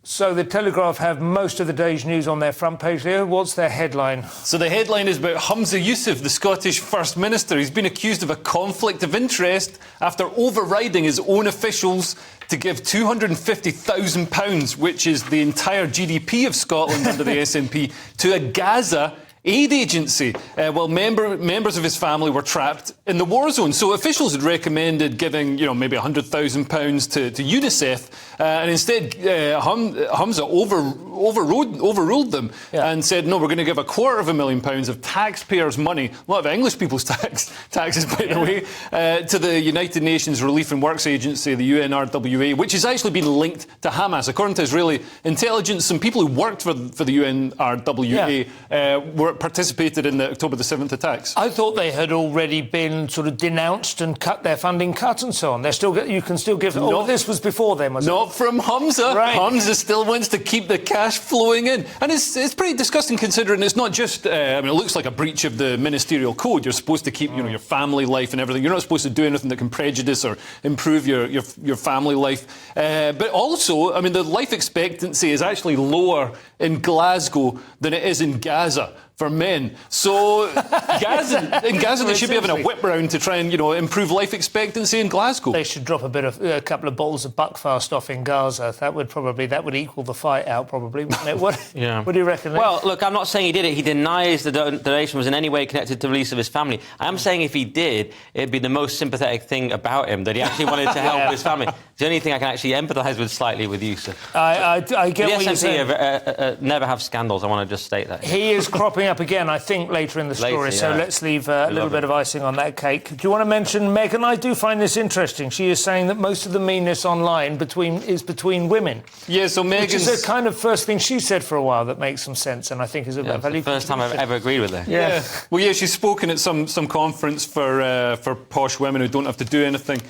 So the Telegraph have most of the day's news on their front page there. What's their headline? So the headline is about Humza Yousaf, the Scottish First Minister. He's been accused of a conflict of interest after overriding his own officials to give £250,000, which is the entire GDP of Scotland under the SNP, to a Gaza aid agency, while members of his family were trapped in the war zone. So officials had recommended giving, maybe £100,000 to UNICEF, and instead Humza overruled them and said, no, we're going to give £250,000 of taxpayers' money, a lot of English people's taxes, by the way, to the United Nations Relief and Works Agency, the UNRWA, which has actually been linked to Hamas. According to Israeli intelligence, some people who worked for the UNRWA participated in the October the 7th attacks. I thought they had already been sort of denounced and cut their funding cut and so on. You can still give... this was before then, was it? Not from Humza. Right. Humza still wants to keep the cash flowing in. And it's pretty disgusting considering it's not just... it looks like a breach of the ministerial code. You're supposed to keep your family life and everything. You're not supposed to do anything that can prejudice or improve your family life. But also, the life expectancy is actually lower in Glasgow than it is in Gaza for men. So in Gaza they should be having a whip round to try and improve life expectancy in Glasgow. They should drop a couple of balls of buckfast off in Gaza. That would equal the fight out, probably, wouldn't it? What do you reckon? Well, look, I'm not saying he did it. He denies the donation was in any way connected to the release of his family. I am saying if he did, it'd be the most sympathetic thing about him, that he actually wanted to help his family. It's the only thing I can actually empathise with slightly with Yousaf. I get what you're saying. The SNP never have scandals. I want to just state that. He is cropping up again, I think, later in the story, so let's leave a little bit of icing on that cake. Do you want to mention Meghan? I do find this interesting. She is saying that most of the meanness online is between women. Yeah, so Meghan's... Which is the kind of first thing she said for a while that makes some sense, and I think is a valid... First time I've ever agreed with her. Yeah. Well, yeah, she's spoken at some conference for posh women who don't have to do anything,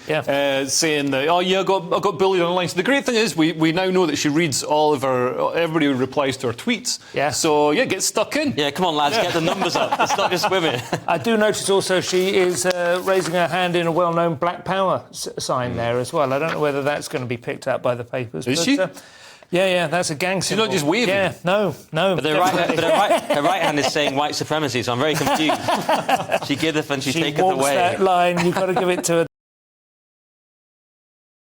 saying that, I got bullied online. So the great thing is we now know that she reads everybody who replies to her tweets. Yeah. So, get stuck in. Yeah, come on, lads, get the numbers up. It's not just women. I do notice also she is raising her hand in a well-known Black Power sign there as well. I don't know whether that's going to be picked up by the papers. Is she? That's a gang symbol. She's not just waving. Yeah, no. But her right hand is saying white supremacy, so I'm very confused. She giveth and she taketh away. She walks that line. You've got to give it to her.